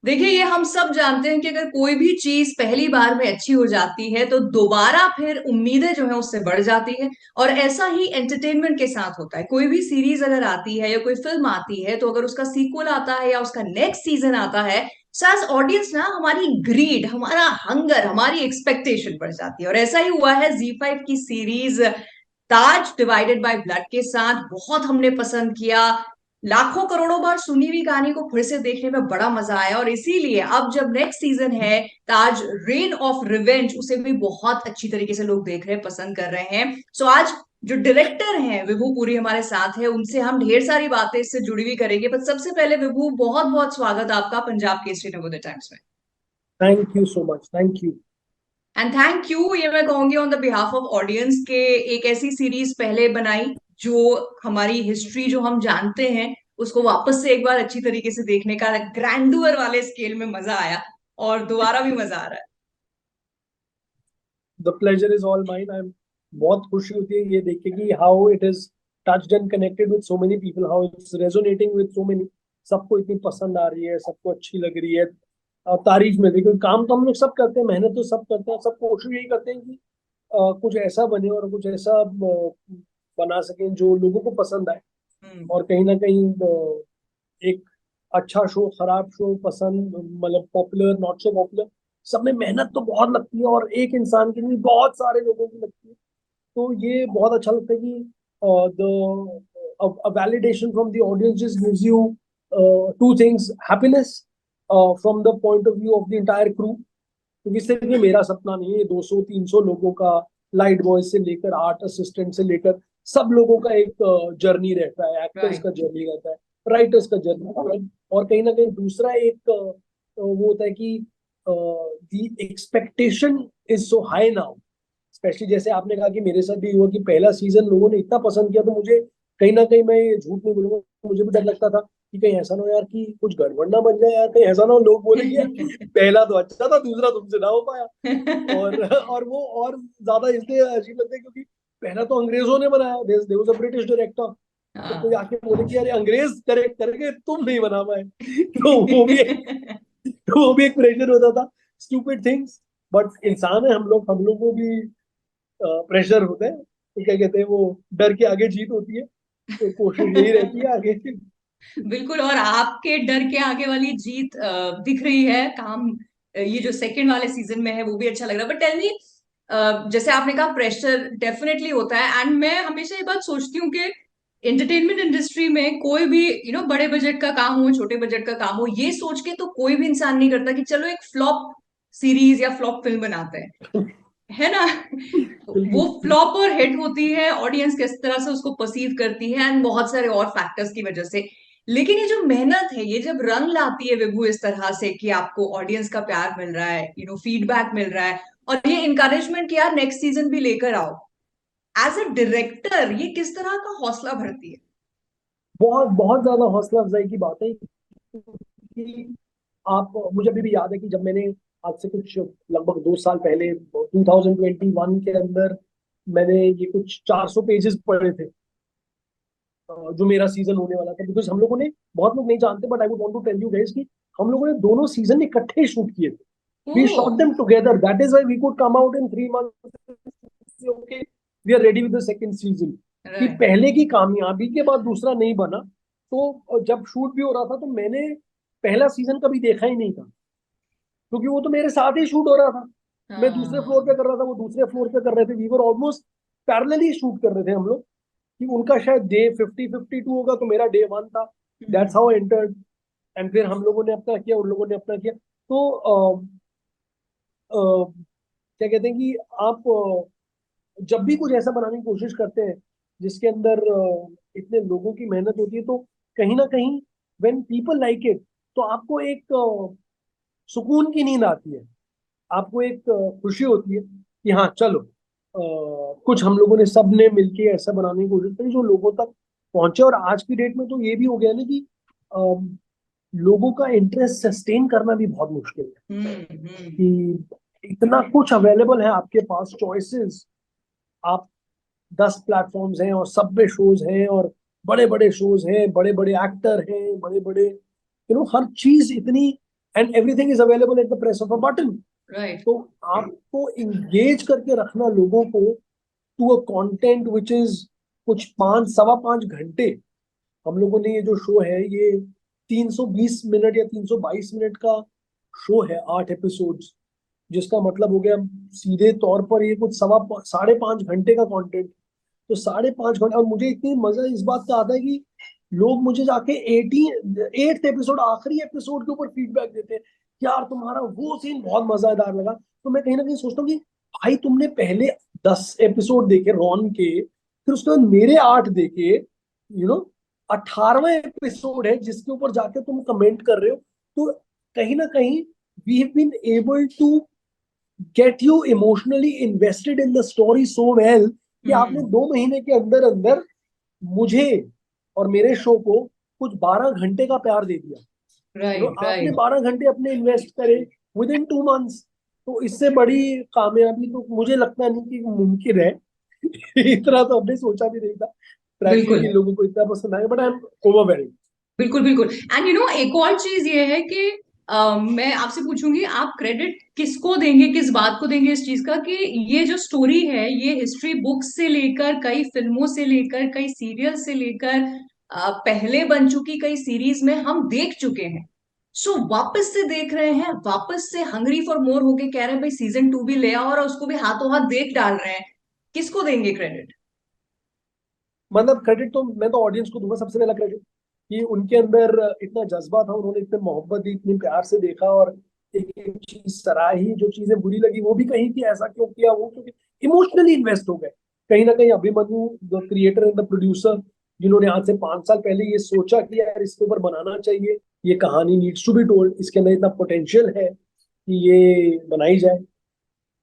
देखिए, ये हम सब जानते हैं कि अगर कोई भी चीज पहली बार में अच्छी हो जाती है तो दोबारा फिर उम्मीदें जो है उससे बढ़ जाती है। और ऐसा ही एंटरटेनमेंट के साथ होता है। कोई भी सीरीज अगर आती है या कोई फिल्म आती है तो अगर उसका सीक्वल आता है या उसका नेक्स्ट सीजन आता है, सो एज ऑडियंस ना हमारी ग्रीड, हमारा हंगर, हमारी एक्सपेक्टेशन बढ़ जाती है। और ऐसा ही हुआ है Z5 की series Taj divided by blood के साथ। बहुत हमने पसंद किया। लाखों करोड़ों बार सुनी हुई कहानी को फिर से देखने में बड़ा मजा आया। और इसीलिए अब जब नेक्स्ट सीजन है ताज रेन ऑफ रिवेंज, उसे भी बहुत अच्छी तरीके से लोग देख रहे हैं, पसंद कर रहे हैं। सो आज जो डायरेक्टर हैं विभू पुरी हमारे साथ है, उनसे हम ढेर सारी बातें इससे जुड़ी हुई करेंगे। पर सबसे पहले विभू, बहुत बहुत स्वागत आपका पंजाब केसरी नवोदय टाइम्स में। Thank you so much, thank you. And thank you, ये मैं कहूंगी on the behalf of audience के। एक ऐसी सीरीज पहले बनाई जो हमारी हिस्ट्री जो हम जानते हैं उसको वापस से एक बार अच्छी तरीके से देखने का ग्रैंडुअर वाले स्केल में मजा आया। और दोबारा भी मजा आ रहा है। The pleasure is all mine. I am बहुत खुशी होती है ये देख के कि how it is touched and connected with so many people, how it's resonating with so many. सबको इतनी पसंद आ रही है, सबको अच्छी लग रही है। तारीफ मिल रही है, क्योंकि काम तो हम लोग सब करते हैं, मेहनत तो सब करते हैं, सब कोशिश यही करते हैं कि कुछ ऐसा बने और कुछ ऐसा बना सकें जो लोगों को पसंद आए। हम्म। और कहीं ना कहीं एक अच्छा शो, खराब शो, पसंद, मतलब पॉपुलर, नॉट सो पॉपुलर, सब में मेहनत तो बहुत लगती है और एक इंसान की नहीं, बहुत सारे लोगों की लगती है। तो ये बहुत अच्छा लगता है कि the a validation from the audience just gives you two things: happiness from the point of view of the entire crew, क्योंकि सिर्फ ये मेरा सपना नहीं है, ये 200-300 लोगों का, लाइट बॉय से लेकर आर्ट असिस्टेंट से लेकर सब लोगों का एक जर्नी रहता है, एक्टर्स राइट। का जर्नी रहता है, राइटर्स का जर्नी रहता है। और कहीं ना कहीं दूसरा एक वो होता है कि दी expectation is so high now. Specially जैसे आपने कहा कि मेरे साथ भी हुआ कि पहला सीजन लोगों ने इतना पसंद किया, तो मुझे कहीं ना कहीं, मैं ये झूठ नहीं बोलूंगा, मुझे भी डर लगता था कि कहीं ऐसा ना हो यार कि कुछ गड़बड़ ना बन जाए, यार कहीं ऐसा ना हो लोग बोले कि यार पहला तो अच्छा था, दूसरा तुमसे ना हो पाया। और वो और ज्यादा इसलिए अजीब लगता है क्योंकि पहला तो अंग्रेजों ने बनाया, there was a British director. तो कोई हाँ। आके बोले कि यार अंग्रेज करेक्ट करके तुम नहीं बना पाए, तो वो भी एक प्रेशर होता था। Stupid things. बट इंसान है हम लोग, हम लोग को भी प्रेशर होता है, तो क्या कहते हैं वो, डर के आगे जीत होती है। तो कोशिश यही रहती है आगे। बिल्कुल। और आपके डर के आगे वाली जीत दिख रही है काम। ये जो सेकंड वाले सीजन में है वो भी अच्छा लग रहा है। बट टेल मी, जैसे आपने कहा प्रेशर डेफिनेटली होता है। एंड मैं हमेशा ये बात सोचती हूँ कि एंटरटेनमेंट इंडस्ट्री में कोई भी बड़े बजट का काम हो, छोटे बजट का काम हो, ये सोच के तो कोई भी इंसान नहीं करता कि चलो एक फ्लॉप सीरीज या फ्लॉप फिल्म बनाते हैं, है ना। वो बिल्कुल। फ्लॉप और हिट होती है, ऑडियंस किस तरह से उसको परसीव करती है एंड बहुत सारे और फैक्टर्स की वजह से। लेकिन ये जो मेहनत है, ये जब रंग लाती है विभू इस तरह से कि आपको ऑडियंस का प्यार मिल रहा है, फीडबैक मिल रहा है, और ये इनकरेजमेंट कि यार नेक्स्ट सीजन भी लेकर आओ, एज अ डायरेक्टर ये किस तरह का हौसला भरती है। बहुत बहुत ज्यादा हौसला अफजाई की बात है कि आप, मुझे अभी भी याद है कि जब मैंने आज से कुछ लगभग 2 साल पहले 2021 के अंदर मैंने ये कुछ 400 पेजेस पढ़े थे, जो मेरा सीजन होने वाला था। बिकॉज हम लोगों ने, बहुत लोग नहीं जानते but I would want to tell you guys कि हम लोगों ने दोनों सीजन इकट्ठे शूट किए थे। We shot oh. Them together, that is why we could come out in 3 months. Okay, we are ready with the second season. कि right. पहले की कामयाबी के बाद दूसरा नहीं बना। तो जब शूट भी हो रहा था तो मैंने पहला सीजन कभी देखा ही नहीं था, क्योंकि वो तो मेरे साथ ही शूट हो रहा था। मैं दूसरे फ्लोर पे हाँ। कर रहा था, वो दूसरे फ्लोर पे कर रहे थे, we were almost parallelly shoot कर रहे थे हम लोग। कि उनका शायद डे 50-52 होगा तो मेरा डे 1 था। That's how entered. एंड फिर हम लोगों ने अपना किया, उन लोगों ने अपना किया। तो क्या कहते हैं कि आप जब भी कुछ ऐसा बनाने की कोशिश करते हैं जिसके अंदर इतने लोगों की मेहनत होती है, तो कहीं ना कहीं व्हेन पीपल लाइक इट, तो आपको एक सुकून की नींद आती है। आपको एक खुशी होती है कि हाँ चलो, कुछ हम लोगों ने, सब ने मिलके ऐसा बनाने की कोशिश करी जो लोगों तक पहुंचे। और आज की डेट में तो ये भी हो गया ना कि लोगों का इंटरेस्ट सस्टेन करना भी बहुत मुश्किल है। हम्म। कि इतना कुछ अवेलेबल है आपके पास, चॉइसेस। आप 10 प्लेटफॉर्म्स हैं और सब में शोज हैं, और बड़े बड़े शोज हैं, बड़े बड़े एक्टर हैं, बड़े बड़े, हर चीज इतनी and everything is available at the press of a button. Right. तो आपको इंगेज करके रखना लोगों को to a content which is कुछ 5 सवा 5 घंटे। हम लोगों ने ये जो शो है ये 320 मिनट या 322 मिनट का शो है, 8 एपिसोड्स, जिसका मतलब हो गया सीधे तौर पर ये कुछ 5.5 घंटे का कंटेंट। तो 5.5 घंटे, और मुझे इतनी मजा इस बात का आता है कि लोग मुझे जाके 8th एपिसोड, आखिरी एपिसोड के ऊपर फीडबैक देते हैं कि यार तुम्हारा वो सीन बहुत मजेदार लगा। तो मैं कहीं ना कहीं सोचता हूँ कि भाई तुमने पहले 10 एपिसोड देखे रॉन के, फिर उसके बाद मेरे 8 देखे, 18वां एपिसोड है जिसके ऊपर जाके तुम कमेंट कर रहे हो। तो कहीं ना कहीं we have been able to get you emotionally invested in the story so well कि आपने 2 महीने के अंदर अंदर मुझे और मेरे शो को कुछ 12 घंटे का प्यार दे दिया। राइट। आपने राइट। 12 घंटे अपने इन्वेस्ट करे विद इन 2 मंथ्स। तो इससे बड़ी कामयाबी तो मुझे लगता नहीं कि मुमकिन है। इतना तो हमने सोचा भी नहीं था फ्रैंकली बिल्कुल कि लोगों को इतना पसंद आएगा, बट आई एम ओवरवेल्ड। बिल्कुल बिल्कुल। एंड एक और चीज ये है कि मैं आपसे पूछूंगी, आप क्रेडिट किसको देंगे, किस बात को देंगे इस चीज का कि ये जो स्टोरी है ये हिस्ट्री बुक्स से लेकर कई फिल्मों से लेकर कई सीरियल से लेकर पहले बन चुकी कई सीरीज में हम देख चुके हैं। सो वापस से देख रहे हैं, वापस से हंग्री फॉर मोर होके कह रहे हैं भाई सीजन 2 भी ले आओ, और उसको भी हाथों हाथ देख डाल रहे हैं। किसको देंगे क्रेडिट? मतलब क्रेडिट तो मैं तो ऑडियंस को दूंगा सबसे पहला क्रेडिट, कि उनके अंदर इतना जज्बा था, उन्होंने इतने मोहब्बत दी, इतने प्यार से देखा और एक एक चीज सराही, जो चीजें बुरी लगी वो भी कहीं कि ऐसा क्यों किया, वो क्योंकि इमोशनली इन्वेस्ट हो गए। कहीं ना कहीं Abhimanyu the creator and the producer, जिन्होंने आज से 5 साल पहले ये सोचा कि यार इसके ऊपर बनाना चाहिए, ये कहानी नीड्स टू बी टोल्ड, इसके अंदर इतना पोटेंशियल है कि ये बनाई जाए।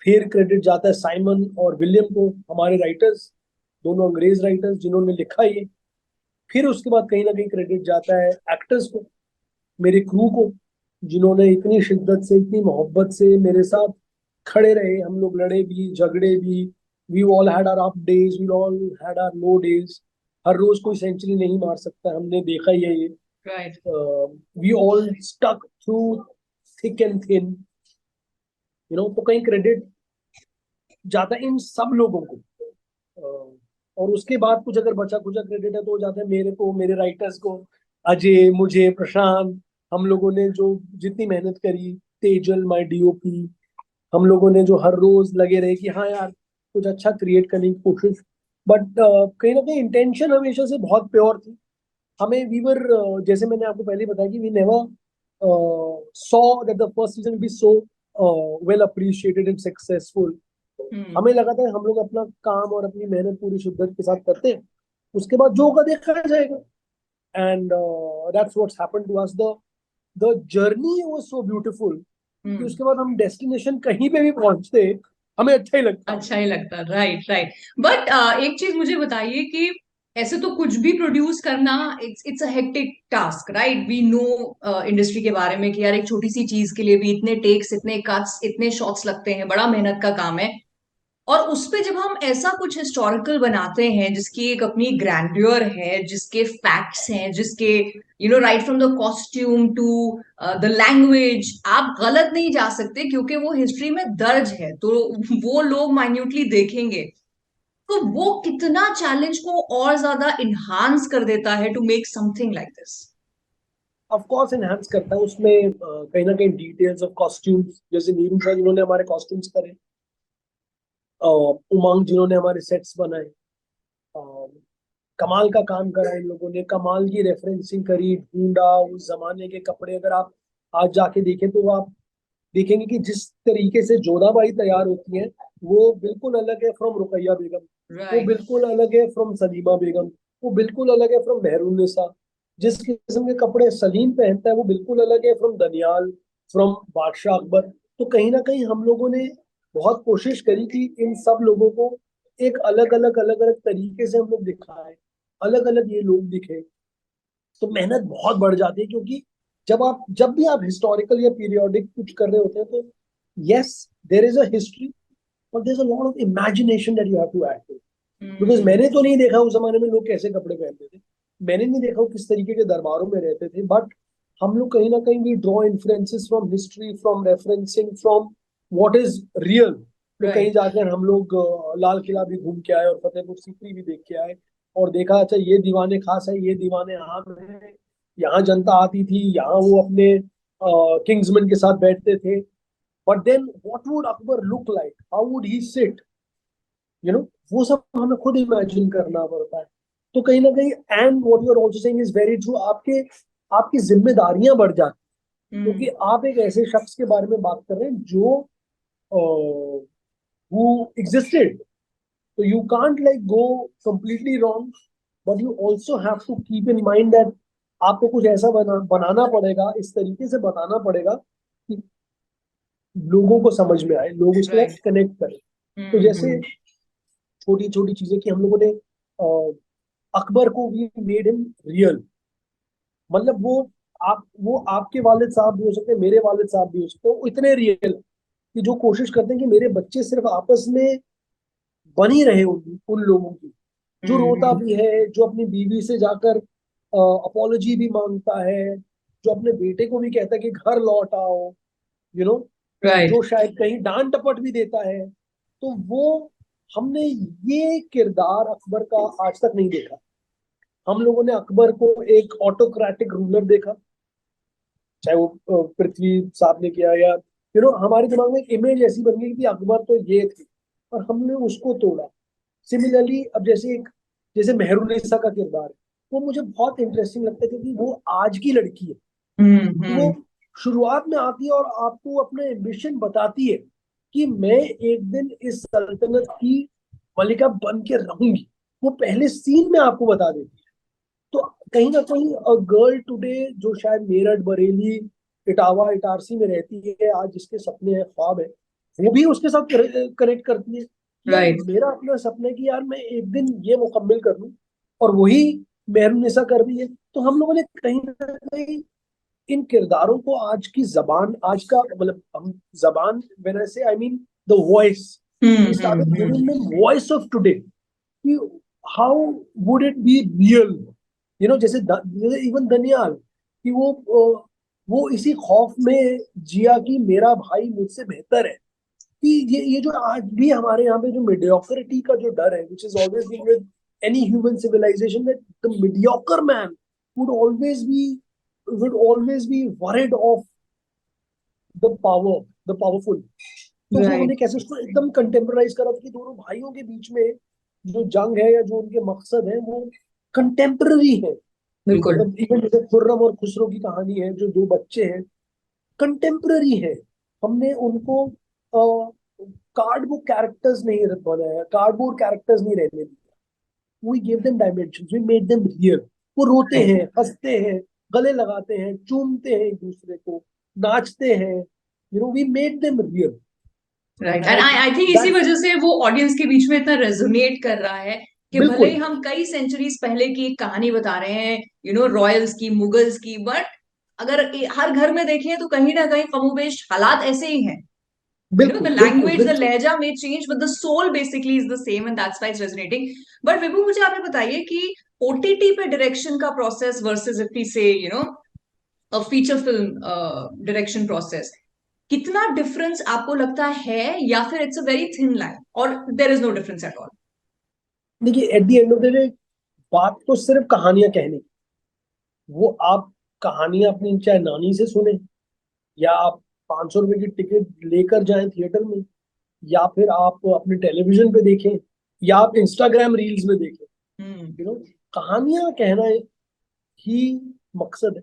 फिर क्रेडिट जाता है साइमन और विलियम को, हमारे राइटर्स, दोनों अंग्रेज राइटर्स जिन्होंने लिखा ये। फिर उसके बाद कहीं ना कहीं क्रेडिट जाता है एक्टर्स को, मेरे क्रू को, जिन्होंने इतनी शिद्दत से इतनी मोहब्बत से मेरे साथ खड़े रहे। हम लोग लड़े भी, झगड़े भी, we all had our up days, we all had our low days. हर रोज कोई सेंचुरी नहीं मार सकता, हमने देखा ही है ये। Right. We all stuck through thick and thin, तो कहीं क्रेडिट जाता है इन सब लोगों को। और उसके बाद कुछ अगर बचा कुचा क्रेडिट है तो वो जाता है मेरे को, मेरे राइटर्स को, अजय, मुझे, प्रशांत। हम लोगों ने जो जितनी मेहनत करी, तेजल माय डीओपी, हम लोगों ने जो हर रोज लगे रहे कि हाँ यार कुछ अच्छा क्रिएट करने की कोशिश। बट कहीं ना कहीं इंटेंशन हमेशा से बहुत प्योर थी। हमें वीवर, जैसे मैंने आपको पहले बताया कि we never saw that the first season be so well appreciated and successful. Hmm. हमें लगा था हम लोग अपना काम और अपनी मेहनत पूरी शिद्दत के साथ करते हैं, उसके बाद जो होगा देखा जाएगा। And that's what's happened to us. The journey was so beautiful कि हम्म। उसके बाद हम डेस्टिनेशन कहीं पे भी पहुंचते हमें अच्छा ही लगता। अच्छा ही लगता। राइट। राइट। बट एक चीज मुझे बताइए कि ऐसे तो कुछ भी प्रोड्यूस करना it's it's a hectic task, right? We know industry के बारे में कि यार एक छोटी सी चीज के लिए भी इतने टेक्स, इतने कट्स, इतने शॉट्स लगते हैं, बड़ा मेहनत का काम है। और उस पे जब हम ऐसा कुछ हिस्टोरिकल बनाते हैं जिसकी एक अपनी ग्रैंड्योर है, जिसके फैक्ट्स हैं, जिसके right from the costume to the language, आप गलत नहीं जा सकते क्योंकि वो हिस्ट्री में दर्ज है, तो वो लोग माइन्यूटली देखेंगे। तो वो कितना चैलेंज को और ज्यादा इन्हांस कर देता है to make something like this. Of course enhance करता है उसमें कहीं ना कहीं डिटेल्स ऑफ कॉस्ट्यूम्स, जैसे नीरू शाह जिन्होंने हमारे कॉस्ट्यूम्स करे, उमंग जिन्होंने हमारे सेट्स बनाए, कमाल का काम करा इन लोगों ने, कमाल की रेफरेंसिंग करी, ढूंढा उस जमाने के कपड़े। अगर आप आज जाके देखें तो आप देखेंगे कि जिस तरीके से जोधाबाई तैयार होती हैं वो बिल्कुल अलग है फ्रॉम रुकैया बेगम, वो राइट। बिल्कुल अलग है फ्रॉम सलीमा बेगम, वो बिल्कुल अलग है फ्रॉम मेहरुन्निसा। जिस किस्म के कपड़े सलीम पहनता है वो बिल्कुल अलग है फ्रॉम दनियाल, फ्रॉम बादशाह अकबर। तो कहीं ना कहीं हम लोगों ने बहुत कोशिश करी कि इन सब लोगों को एक अलग अलग तरीके से हम लोग दिखाएं, अलग अलग ये लोग दिखे। तो मेहनत बहुत बढ़ जाती है, क्योंकि जब भी आप हिस्टोरिकल या पीरियोडिक कुछ कर रहे होते हैं तो yes there is a history, but there is a lot of imagination that you have to add to. Because hmm. मैंने तो नहीं देखा उस जमाने में लोग कैसे कपड़े पहनते थे, मैंने नहीं देखा वो किस तरीके के दरबारों में रहते थे, बट हम लोग कहीं ना कहीं we draw influences from history, from referencing, from what is real. तो कहीं राइट। जाकर हम लोग लाल किला भी घूम के आए और फतेहपुर सीकरी भी देख के आए, और देखा अच्छा ये दीवाने खास है, ये दीवाने आम है, यहाँ जनता आती थी, यहाँ वो अपने किंग्समैन के साथ बैठते थे। But then what would Akbar look like, how would he sit, you know, वो सब हमें खुद इमेजिन करना पड़ता है। तो कहीं ना कहीं, and what you are also saying is very true, आपके आपकी जिम्मेदारियां बढ़ जाती, क्योंकि हम्म। आप एक ऐसे शख्स के बारे में बात कर रहे हैं जो हु एग्जिस्टेड। तो you can't like go completely wrong, but you also have to keep in mind that आपको कुछ ऐसा बनाना पड़ेगा, इस तरीके से बताना पड़ेगा कि लोगों को समझ में आए, लोग उसके साथ राइट। कनेक्ट करें। तो जैसे छोटी छोटी चीजें कि हम लोगों ने अकबर को भी मेड हिम रियल, मतलब वो आपके वालिद साहब भी हो सकते हैं, मेरे वालिद साहब भी हो सकते हैं, वो इतने रियल कि जो कोशिश करते हैं कि मेरे बच्चे सिर्फ आपस में बनी रहे उन लोगों की। जो रोता हम्म। भी है, जो अपनी बीवी से जाकर अपॉलॉजी भी मांगता है, जो अपने बेटे को भी कहता है कि घर लौट आओ, यू नो, राइट। जो शायद कहीं डांट टपट भी देता है। तो वो हमने ये किरदार अकबर का आज तक नहीं देखा। हम लोगों ने अकबर को एक ऑटोक्रेटिक रूलर देखा, चाहे वो पृथ्वी साहब ने किया, या हमारे दिमाग में एक इमेज ऐसी बन गई कि अकबर तो ये थी, और हमने उसको तोड़ा। सिमिलरली अब जैसे मेहरुन्निसा का किरदार है, वो मुझे बहुत इंटरेस्टिंग लगता है, क्योंकि वो आज की लड़की है। वो हम्म। शुरुआत में आती है और आपको अपना एम्बिशन बताती है कि मैं एक दिन इस सल्तनत की मलिका बन के रहूंगी। वो पहले सीन में आपको बता देती है। तो कहीं ना कहीं अ गर्ल टुडे जो शायद मेरठ, बरेली, इटावा, इटारसी में रहती है आज, जिसके सपने हैं, ख्वाब है, वो भी उसके साथ कनेक्ट करती है कि यार राइट। मेरा अपना सपना है कि यार मैं एक दिन ये मुकम्मल कर लूं, और वही मेहरुन्निसा कर रही है। तो हम लोगों ने कहीं ना कहीं इन किरदारों को आज की जबान, आज का मतलब हम जबान, when I say I mean the voice, we started giving them voice of today, कि how would it be real, जैसे इवन दनियाल, कि वो इसी खौफ में जिया कि मेरा भाई मुझसे बेहतर है। कि ये जो आज भी हमारे यहाँ पे जो मीडियोक्रिटी का जो डर है, which is always been with any human civilization, that the mediocre man would always be would always be worried of the powerful। तो वो राइट। हमने कैसे उसको एकदम कंटेम्पराइज करा था कि दोनों भाइयों के बीच में जो जंग है, या जो उनके मकसद है, वो कंटेम्पररी है। बिल्कुल। मतलब इवन जैसे खुर्रम और खुसरो की कहानी है, जो दो बच्चे हैं, कंटेम्पररी है। हमने उनको कार्डबोर्ड कैरेक्टर्स नहीं बनाया, कार्डबोर्ड कैरेक्टर्स नहीं रहने दिया। We give them dimensions, we made them real. वो रोते राइट। हैं, हंसते हैं, गले लगाते हैं, चूमते हैं एक दूसरे को, नाचते हैं, we made them real. Right. And I and I think इसी दैट्स, वजह से वो ऑडियंस के बीच में इतना रेजोनेट कर रहा है कि भले ही बिल्कुल हम कई सेंचुरीज पहले की एक कहानी बता रहे हैं, रॉयल्स की, मुगल्स की, बट अगर हर घर में देखें तो कहीं ना कहीं कमोबेश हालात ऐसे ही हैं। The बिल्कुल बिल्कुल language, the बिल्कुल। लहजा may change, but the soul basically is the same, and that's why it's resonating. But विभू, मुझे आप ये बताइए कि ओटीटी पे डायरेक्शन का process versus if we say a feature film direction process, कितना डिफरेंस आपको लगता है, या फिर it's a very thin line, और there is no difference at all? देखिए, at the end of the day, बात तो सिर्फ कहानियां कहने की। वो आप कहानियां अपनी चाहे नानी से सुने, या आप 500 रुपए की टिकट लेकर जाएं थिएटर में, या फिर आप अपने टेलीविजन पे देखें, या आप इंस्टाग्राम रील्स में देखें, हम्म। कहानियां कहना ही मकसद है।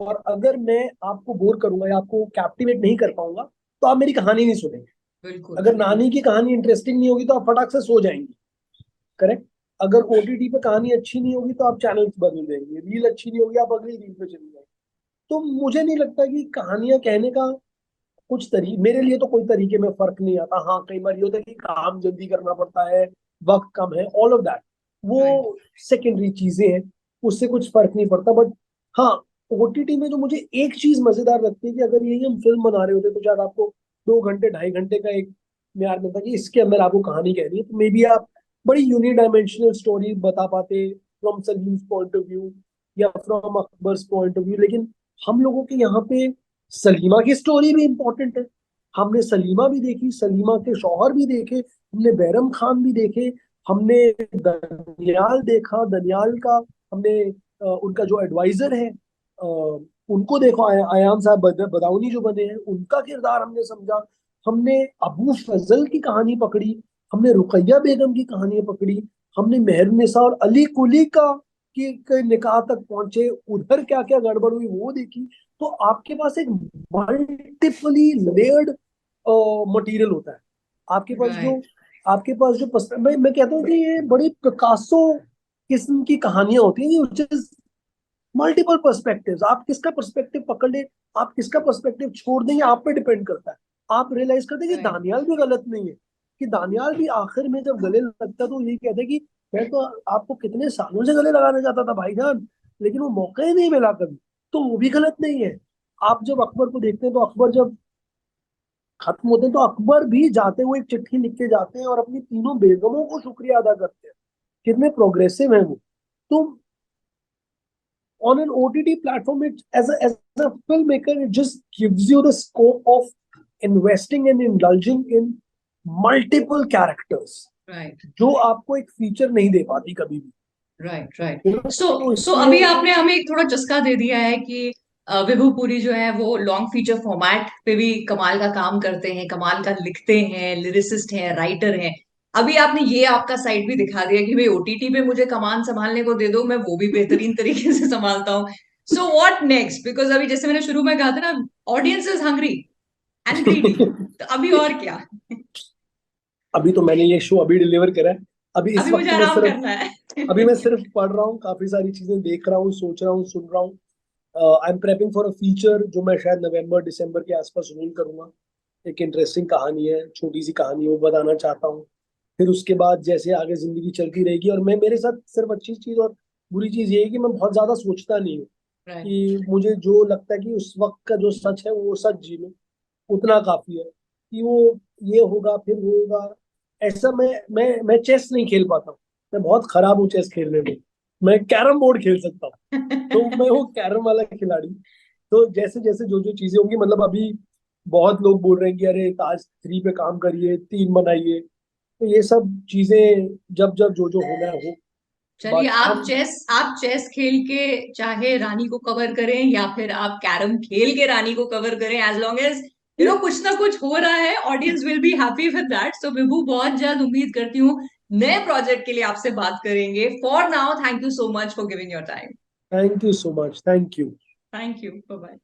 और अगर मैं आपको बोर करूंगा या आपको कैप्टिवेट नहीं कर पाऊंगा, तो आप मेरी कहानी नहीं सुनेंगे। बिल्कुल। अगर नानी की कहानी इंटरेस्टिंग नहीं होगी, तो आप फटाक से सो जाएंगे। करेक्ट। अगर ओटीटी पे कहानी अच्छी नहीं होगी, तो आप चैनल बदल देंगे, रील अच्छी नहीं होगी, आप अगली रील पे चले जाएंगे। तो मुझे नहीं लगता कि कहानियां कहने का कुछ तरीके, मेरे लिए तो कोई तरीके में फर्क नहीं आता। हाँ, कई बार ये होता है कि काम जल्दी करना पड़ता है, वक्त कम है, ऑल ऑफ दैट, राइट। वो सेकेंडरी चीजें हैं, उससे कुछ फर्क नहीं पड़ता। बट हाँ, ओटीटी में जो मुझे एक चीज मजेदार लगती है, कि अगर यही हम फिल्म बना रहे होते, तो शायद आपको 2 घंटे 2.5 घंटे का एक म्यार मिलता कि इसके अंदर आपको कहानी कहनी है, तो मे बी आप बड़ी यूनिडायमेंशनल स्टोरी बता पाते from Salim's point of view, या from Akbar's point of view, लेकिन हम लोगों के यहाँ पे सलीमा की स्टोरी भी इम्पोर्टेंट है। हमने सलीमा भी देखी, सलीमा के शौहर भी देखे, हमने बैरम खान भी देखे, हमने दनियाल देखा, दनियाल का हमने उनका जो एडवाइजर है उनको देखो, आयान साहब बदाऊनी जो बने हैं उनका किरदार हमने समझा। हमने अबू फजल की कहानी पकड़ी, हमने रुकैया बेगम की कहानी पकड़ी, हमने मेहरुन्निसा और अली कुली का के निकाह तक पहुंचे, उधर क्या क्या गड़बड़ हुई वो देखी। तो आपके पास एक मल्टीपली लेयर्ड मटेरियल होता है। आपके पास जो राइट आपके पास जो मैं कहता हूँ कि ये बड़ी पिकासो किस्म की कहानियां होती हैं, which is मल्टीपल पर्सपेक्टिव्स। आप किसका पर्सपेक्टिव पकड़ ले, आप किसका पर्सपेक्टिव छोड़ दें, ये आप पे डिपेंड करता है। आप रियलाइज करते हैं कि राइट दानियाल भी गलत नहीं है, कि दानियाल भी आखिर में जब गले लगता तो यही कहते कि मैं तो आपको कितने सालों से गले लगाने जाता था भाईजान, लेकिन वो मौका ही नहीं मिला कभी। तो वो भी गलत नहीं है। आप जब अकबर को देखते हैं तो अकबर जब खत्म होते हैं तो अकबर भी जाते हुए एक चिट्ठी लिख के जाते हैं और अपनी तीनों बेगमों को शुक्रिया अदा करते हैं। कितने प्रोग्रेसिव है वो। तो on an OTT platform, it as a filmmaker, it just gives you the scope of investing and indulging in multiple characters, right जो आपको एक फीचर नहीं दे पाती कभी भी। Right right. सो तो सो इसलिए अभी आपने हमें एक थोड़ा चस्का दे दिया है कि विभू पुरी जो है वो लॉन्ग फीचर फॉर्मेट पे भी कमाल का काम करते हैं, कमाल का लिखते हैं, लिरिसिस्ट हैं, राइटर हैं। अभी आपने ये आपका साइड भी दिखा दिया कि भाई ओटीटी पे मुझे कमान संभालने को दे दो, मैं वो भी बेहतरीन तरीके से संभालता हूँ। सो व्हाट नेक्स्ट, बिकॉज अभी जैसे मैंने शुरू में कहा था ना, audience is hungry and greedy. तो अभी और क्या? अभी तो मैंने ये शो अभी डिलीवर करा है। अभी इस अभी मुझे वक्त मैं आराम सिर्फ करना है। अभी मैं सिर्फ पढ़ रहा हूँ, काफी सारी चीजें देख रहा हूँ, सोच रहा हूँ, सुन रहा हूँ। I am prepping for a feature जो मैं शायद नवंबर दिसंबर के आसपास रोल करूंगा। एक इंटरेस्टिंग कहानी है, छोटी सी कहानी है, वो बताना चाहता हूँ। फिर उसके बाद जैसे आगे जिंदगी चलती रहेगी, और मैं मेरे साथ सिर्फ अच्छी चीज और बुरी चीज ये है कि मैं बहुत ज्यादा सोचता नहीं हूँ। राइट कि मुझे जो लगता है कि उस वक्त का जो सच है वो सच जी लूं, उतना काफी है। कि वो ये होगा फिर वो होगा, ऐसा मैं चेस नहीं खेल पाता हूँ। मैं बहुत खराब हूँ चेस खेलने में। मैं कैरम बोर्ड खेल सकता हूँ, तो मैं वो कैरम वाला खिलाड़ी। तो जैसे जैसे जो जो चीजें होंगी, मतलब अभी बहुत लोग बोल रहे हैं कि अरे ताज 3 पे काम करिए, 3 बनाइए। तो ये सब चीजें जब जब जो जो होना है हो। चलिए, बट हम आप चेस खेल के चाहे रानी को कवर करें या फिर आप कैरम खेल के रानी को कवर करें, एज लॉन्ग एज कुछ ना कुछ हो रहा है, audience will be happy with that. So Vibhu, बहुत जल्द उम्मीद करती हूँ नए प्रोजेक्ट के लिए आपसे बात करेंगे। For now, thank you so much for giving your time. Thank you so much, thank you. Thank you, bye bye.